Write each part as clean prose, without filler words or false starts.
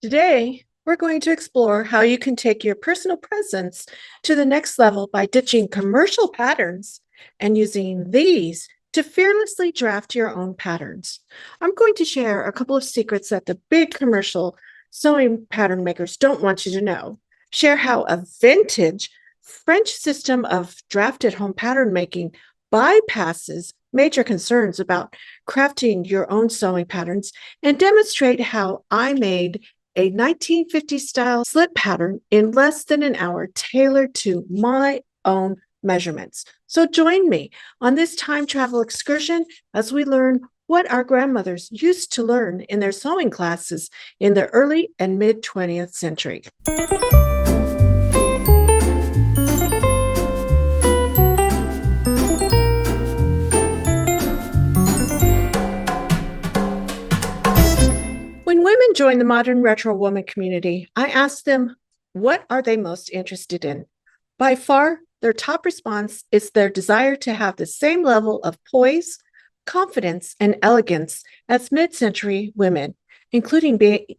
Today, we're going to explore how you can take your personal presence to the next level by ditching commercial patterns and using these to fearlessly draft your own patterns. I'm going to share a couple of secrets that the big commercial sewing pattern makers don't want you to know. Share how a vintage French system of drafted home pattern making bypasses major concerns about crafting your own sewing patterns, and demonstrate how I made a 1950s style slip pattern in less than an hour, tailored to my own measurements. So join me on this time travel excursion as we learn what our grandmothers used to learn in their sewing classes in the early and mid 20th century. When women join the modern retro woman community, I ask them, what are they most interested in? By far, their top response is their desire to have the same level of poise, confidence, and elegance as mid-century women, including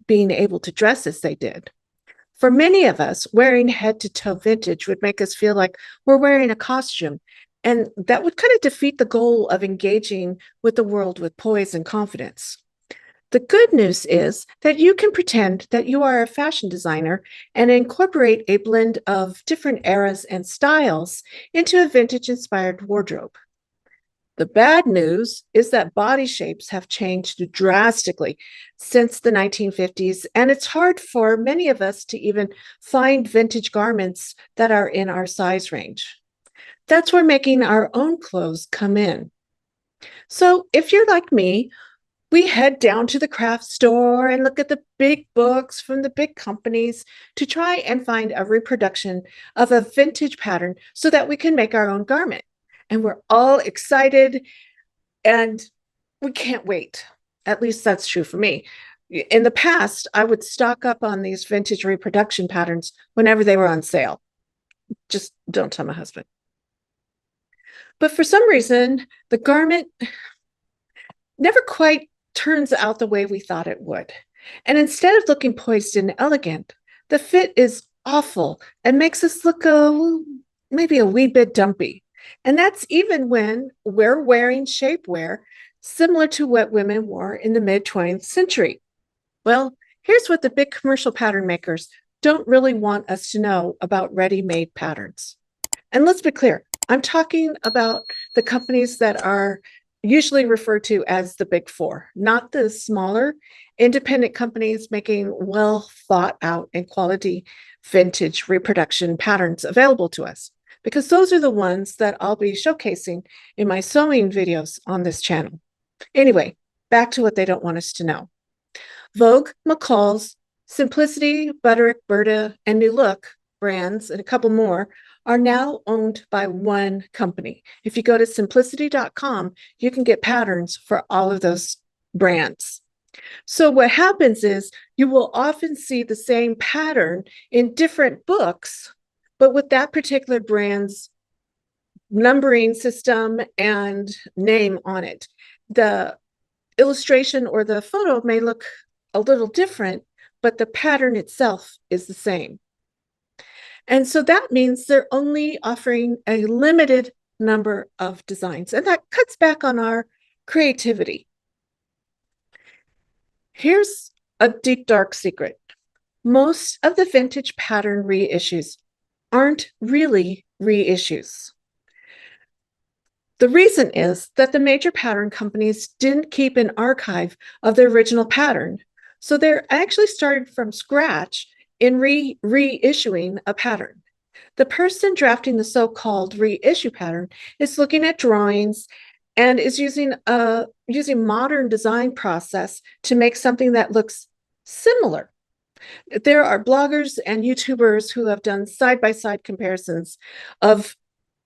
being able to dress as they did. For many of us, wearing head-to-toe vintage would make us feel like we're wearing a costume, and that would kind of defeat the goal of engaging with the world with poise and confidence. The good news is that you can pretend that you are a fashion designer and incorporate a blend of different eras and styles into a vintage-inspired wardrobe. The bad news is that body shapes have changed drastically since the 1950s, and it's hard for many of us to even find vintage garments that are in our size range. That's where making our own clothes come in. So if you're like me, we head down to the craft store and look at the big books from the big companies to try and find a reproduction of a vintage pattern so that we can make our own garment. And we're all excited and we can't wait. At least that's true for me. In the past, I would stock up on these vintage reproduction patterns whenever they were on sale. Just don't tell my husband. But for some reason, the garment never quite turns out the way we thought it would. And instead of looking poised and elegant, the fit is awful and makes us look maybe a wee bit dumpy. And that's even when we're wearing shapewear similar to what women wore in the mid 20th century. Well, here's what the big commercial pattern makers don't really want us to know about ready-made patterns. And let's be clear, I'm talking about the companies that are usually referred to as the big four, not the smaller independent companies making well thought out and quality vintage reproduction patterns available to us, because those are the ones that I'll be showcasing in my sewing videos on this channel. Anyway, back to what they don't want us to know. Vogue, McCall's, Simplicity, Butterick, Berta, and New Look brands, and a couple more, are now owned by one company. If you go to simplicity.com, you can get patterns for all of those brands. So what happens is you will often see the same pattern in different books, but with that particular brand's numbering system and name on it. The illustration or the photo may look a little different, but the pattern itself is the same. And so that means they're only offering a limited number of designs, and that cuts back on our creativity. Here's a deep, dark secret. Most of the vintage pattern reissues aren't really reissues. The reason is that the major pattern companies didn't keep an archive of the original pattern, so they're actually started from scratch in reissuing a pattern. The person drafting the so-called reissue pattern is looking at drawings and is using modern design process to make something that looks similar. There are bloggers and YouTubers who have done side-by-side comparisons of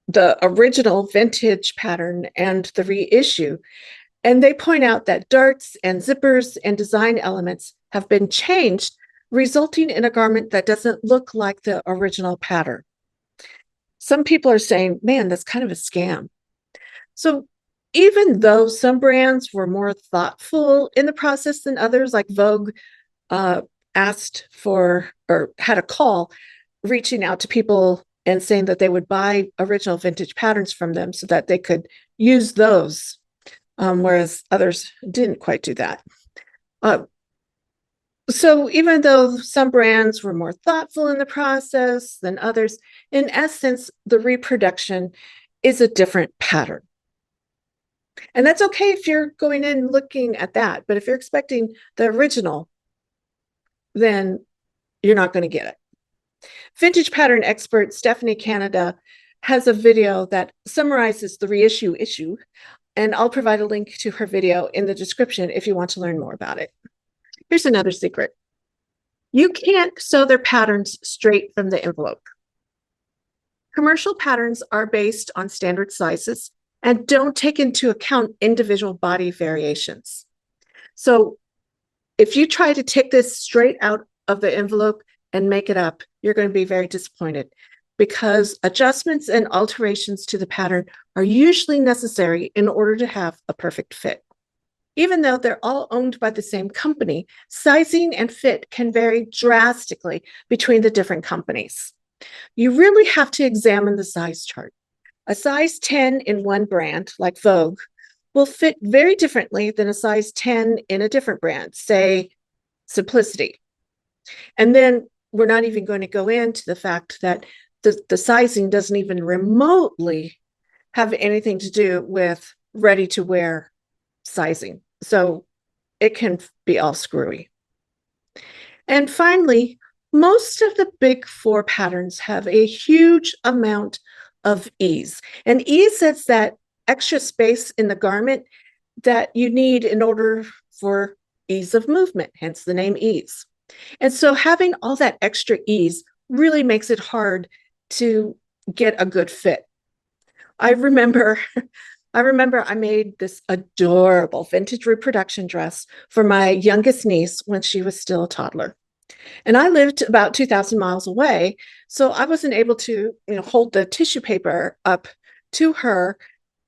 the original vintage pattern and the reissue, and they point out that darts and zippers and design elements have been changed, resulting in a garment that doesn't look like the original pattern. Some people are saying, man, that's kind of a scam. So even though some brands were more thoughtful in the process than others, like Vogue asked for or had a call reaching out to people and saying that they would buy original vintage patterns from them so that they could use those, whereas others didn't quite do that. So even though some brands were more thoughtful in the process than others, in essence, the reproduction is a different pattern. And that's okay if you're going in looking at that. But if you're expecting the original, then you're not going to get it. Vintage pattern expert Stephanie Canada has a video that summarizes the reissue issue, and I'll provide a link to her video in the description if you want to learn more about it. Here's another secret. You can't sew their patterns straight from the envelope. Commercial patterns are based on standard sizes and don't take into account individual body variations. So if you try to take this straight out of the envelope and make it up, you're going to be very disappointed because adjustments and alterations to the pattern are usually necessary in order to have a perfect fit. Even though they're all owned by the same company, sizing and fit can vary drastically between the different companies. You really have to examine the size chart. A size 10 in one brand, like Vogue, will fit very differently than a size 10 in a different brand, say Simplicity. And then we're not even going to go into the fact that the sizing doesn't even remotely have anything to do with ready-to-wear sizing. So it can be all screwy. And finally, most of the big four patterns have a huge amount of ease. And ease is that extra space in the garment that you need in order for ease of movement, hence the name ease. And so having all that extra ease really makes it hard to get a good fit. I remember I made this adorable vintage reproduction dress for my youngest niece when she was still a toddler. And I lived about 2,000 miles away, so I wasn't able to, hold the tissue paper up to her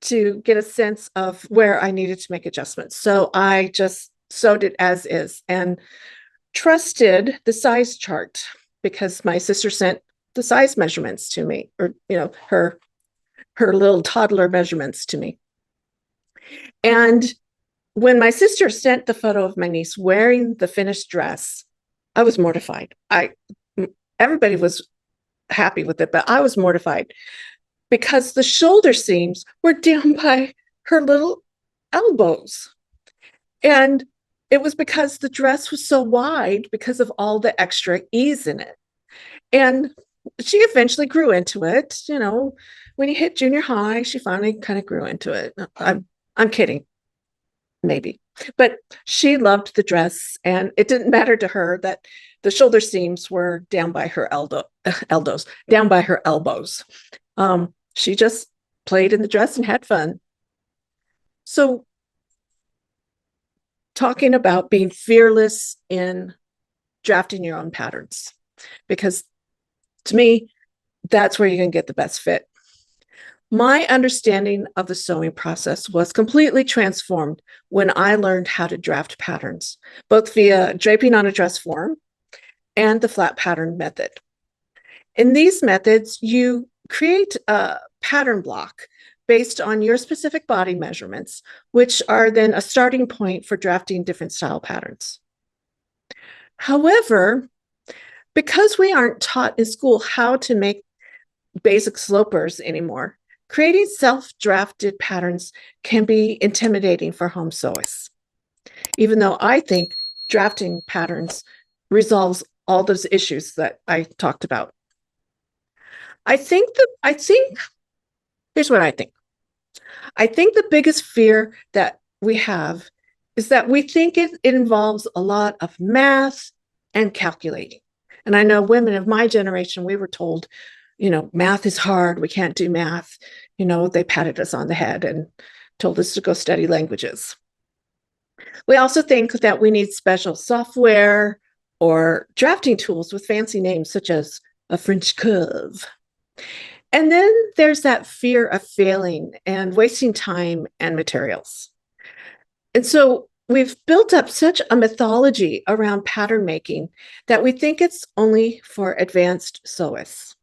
to get a sense of where I needed to make adjustments. So I just sewed it as is and trusted the size chart because my sister sent the size measurements to me, or her little toddler measurements to me. And when my sister sent the photo of my niece wearing the finished dress, I was mortified. Everybody was happy with it, but I was mortified because the shoulder seams were down by her little elbows. And it was because the dress was so wide because of all the extra ease in it. And she eventually grew into it. When you hit junior high, she finally kind of grew into it. I'm kidding, maybe. But she loved the dress, and it didn't matter to her that the shoulder seams were down by her down by her elbows. She just played in the dress and had fun. So talking about being fearless in drafting your own patterns, because to me, that's where you can get the best fit. My understanding of the sewing process was completely transformed when I learned how to draft patterns, both via draping on a dress form and the flat pattern method. In these methods, you create a pattern block based on your specific body measurements, which are then a starting point for drafting different style patterns. However, because we aren't taught in school how to make basic slopers anymore, creating self-drafted patterns can be intimidating for home sewists, even though I think drafting patterns resolves all those issues that I talked about. Here's what I think. I think the biggest fear that we have is that we think it involves a lot of math and calculating. And I know women of my generation, we were told, math is hard. We can't do math. They patted us on the head and told us to go study languages. We also think that we need special software or drafting tools with fancy names such as a French curve. And then there's that fear of failing and wasting time and materials. And so we've built up such a mythology around pattern making that we think it's only for advanced sewists.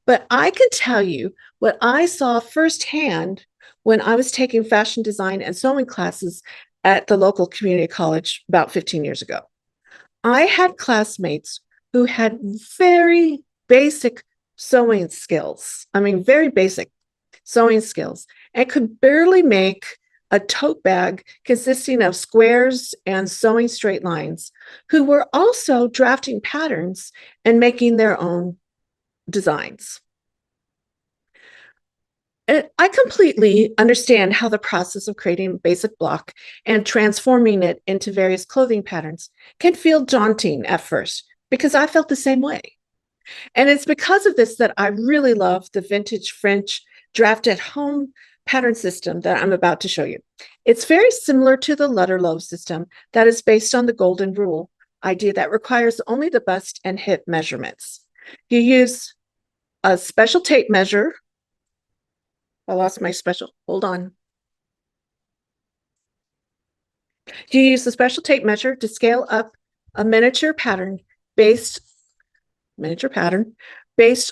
But I can tell you what I saw firsthand when I was taking fashion design and sewing classes at the local community college about 15 years ago. I had classmates who had very basic sewing skills. I mean, very basic sewing skills, and could barely make a tote bag consisting of squares and sewing straight lines, who were also drafting patterns and making their own designs. I completely understand how the process of creating a basic block and transforming it into various clothing patterns can feel daunting at first, because I felt the same way. And it's because of this that I really love the vintage French draft at home pattern system that I'm about to show you. It's very similar to the letter loaf system that is based on the golden rule idea that requires only the bust and hip measurements. You use a special tape measure. I lost my special, hold on. You use the special tape measure to scale up a miniature pattern based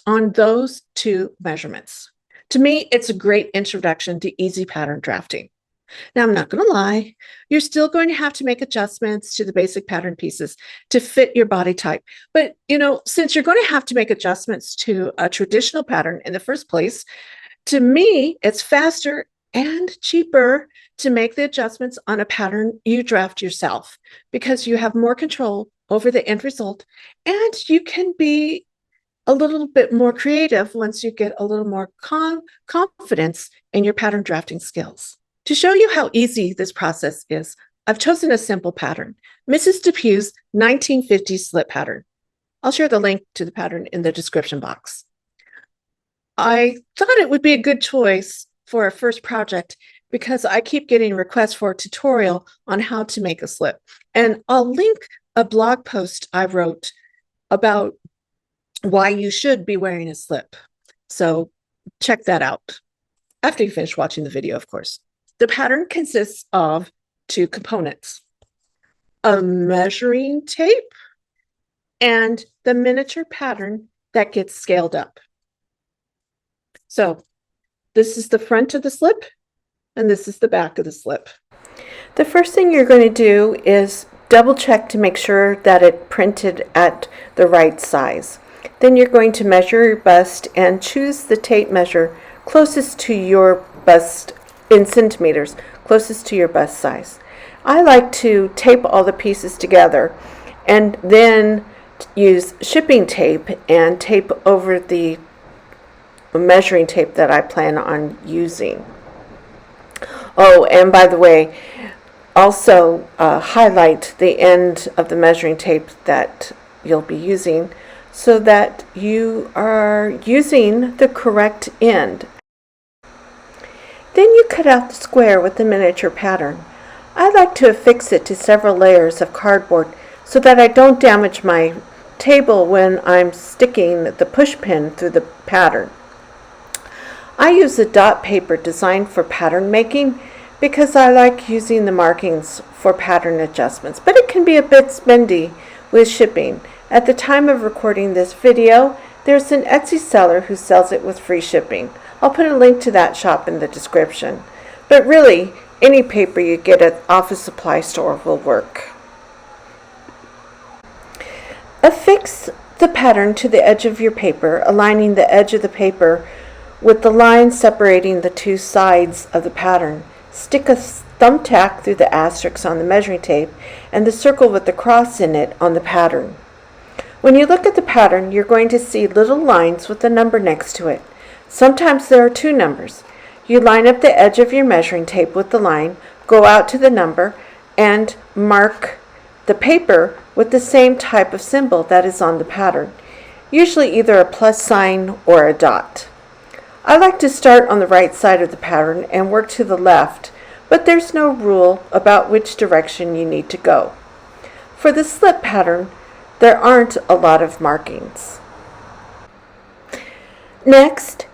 on those two measurements. To me, it's a great introduction to easy pattern drafting. Now, I'm not going to lie, you're still going to have to make adjustments to the basic pattern pieces to fit your body type. But, since you're going to have to make adjustments to a traditional pattern in the first place, to me, it's faster and cheaper to make the adjustments on a pattern you draft yourself, because you have more control over the end result, and you can be a little bit more creative once you get a little more confidence in your pattern drafting skills. To show you how easy this process is, I've chosen a simple pattern, Mrs. Depew's 1950s slip pattern. I'll share the link to the pattern in the description box. I thought it would be a good choice for a first project because I keep getting requests for a tutorial on how to make a slip. And I'll link a blog post I wrote about why you should be wearing a slip. So check that out after you finish watching the video, of course. The pattern consists of two components, a measuring tape and the miniature pattern that gets scaled up. So this is the front of the slip, and this is the back of the slip. The first thing you're going to do is double check to make sure that it printed at the right size. Then you're going to measure your bust and choose the tape measure closest to your bust in centimeters, closest to your bust size. I like to tape all the pieces together and then use shipping tape and tape over the measuring tape that I plan on using. Oh, and by the way, also highlight the end of the measuring tape that you'll be using so that you are using the correct end. Then you cut out the square with the miniature pattern. I like to affix it to several layers of cardboard so that I don't damage my table when I'm sticking the push pin through the pattern. I use a dot paper designed for pattern making because I like using the markings for pattern adjustments, but it can be a bit spendy with shipping. At the time of recording this video, there's an Etsy seller who sells it with free shipping. I'll put a link to that shop in the description. But really, any paper you get at office supply store will work. Affix the pattern to the edge of your paper, aligning the edge of the paper with the line separating the two sides of the pattern. Stick a thumbtack through the asterisk on the measuring tape and the circle with the cross in it on the pattern. When you look at the pattern, you're going to see little lines with a number next to it. Sometimes there are two numbers. You line up the edge of your measuring tape with the line, go out to the number, and mark the paper with the same type of symbol that is on the pattern, usually either a plus sign or a dot. I like to start on the right side of the pattern and work to the left, but there's no rule about which direction you need to go. For the slip pattern, there aren't a lot of markings. Next,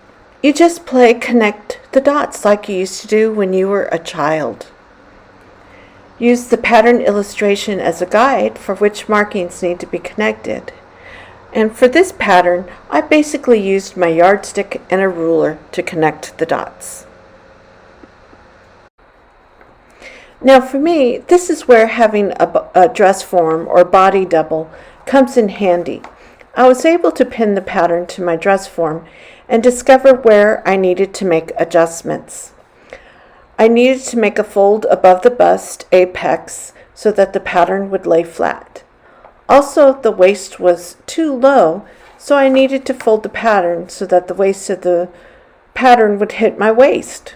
you just connect the dots like you used to do when you were a child. Use the pattern illustration as a guide for which markings need to be connected. And for this pattern, I basically used my yardstick and a ruler to connect the dots. Now for me, this is where having a dress form or body double comes in handy. I was able to pin the pattern to my dress form and discover where I needed to make adjustments. I needed to make a fold above the bust apex so that the pattern would lay flat. Also, the waist was too low, so I needed to fold the pattern so that the waist of the pattern would hit my waist.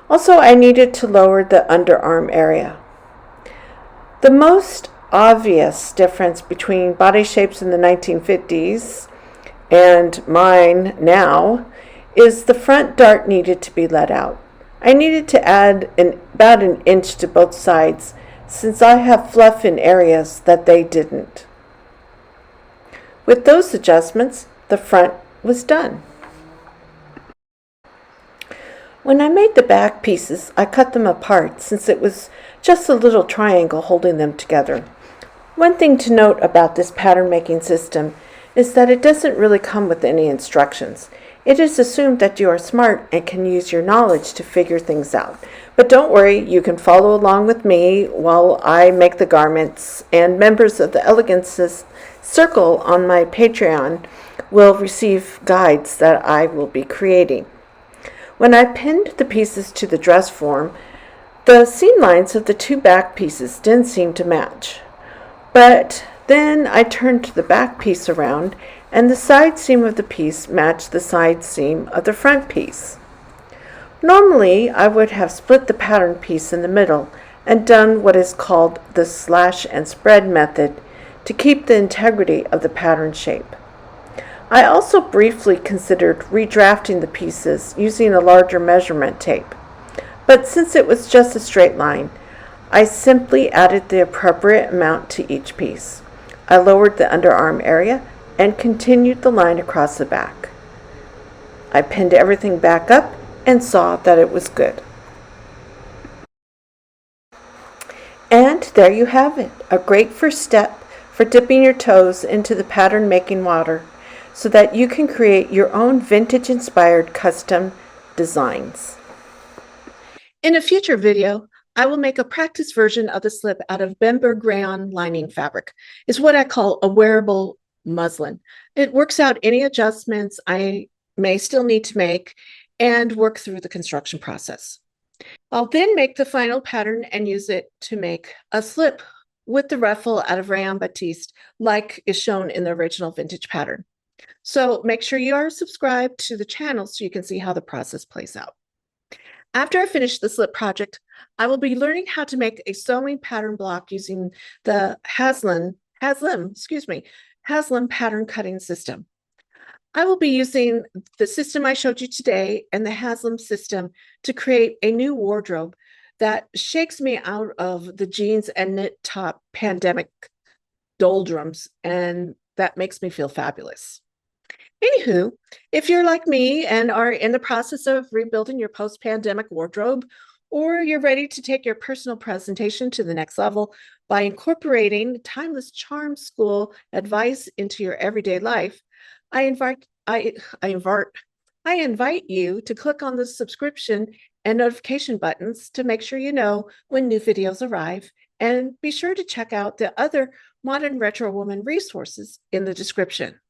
Also, I needed to lower the underarm area. The most obvious difference between body shapes in the 1950s and mine now is the front dart needed to be let out. I needed to add about an inch to both sides since I have fluff in areas that they didn't. With those adjustments, the front was done. When I made the back pieces, I cut them apart since it was just a little triangle holding them together. One thing to note about this pattern making system is that it doesn't really come with any instructions. It is assumed that you are smart and can use your knowledge to figure things out. But don't worry, you can follow along with me while I make the garments, and members of the Elegances Circle on my Patreon will receive guides that I will be creating. When I pinned the pieces to the dress form, the seam lines of the two back pieces didn't seem to match. But then I turned the back piece around and the side seam of the piece matched the side seam of the front piece. Normally, I would have split the pattern piece in the middle and done what is called the slash and spread method to keep the integrity of the pattern shape. I also briefly considered redrafting the pieces using a larger measurement tape, but since it was just a straight line, I simply added the appropriate amount to each piece. I lowered the underarm area and continued the line across the back. I pinned everything back up and saw that it was good. And there you have it, a great first step for dipping your toes into the pattern making water so that you can create your own vintage inspired custom designs. In a future video, I will make a practice version of the slip out of Bemberg rayon lining fabric. It's what I call a wearable muslin. It works out any adjustments I may still need to make and work through the construction process. I'll then make the final pattern and use it to make a slip with the ruffle out of rayon batiste like is shown in the original vintage pattern. So make sure you are subscribed to the channel so you can see how the process plays out. After I finish the slip project, I will be learning how to make a sewing pattern block using the Haslam pattern cutting system. I will be using the system I showed you today and the Haslam system to create a new wardrobe that shakes me out of the jeans and knit top pandemic doldrums, and that makes me feel fabulous. Anywho, if you're like me and are in the process of rebuilding your post-pandemic wardrobe, or you're ready to take your personal presentation to the next level by incorporating timeless charm school advice into your everyday life, I invite you to click on the subscription and notification buttons to make sure you know when new videos arrive, and be sure to check out the other Modern Retro Woman resources in the description.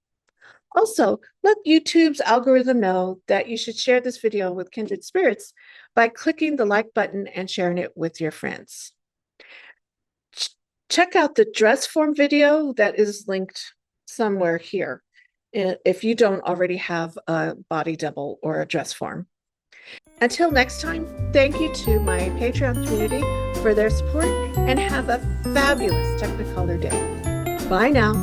Also, let YouTube's algorithm know that you should share this video with kindred spirits by clicking the like button and sharing it with your friends. Check out the dress form video that is linked somewhere here if you don't already have a body double or a dress form. Until next time, thank you to my Patreon community for their support and have a fabulous Technicolor day. Bye now.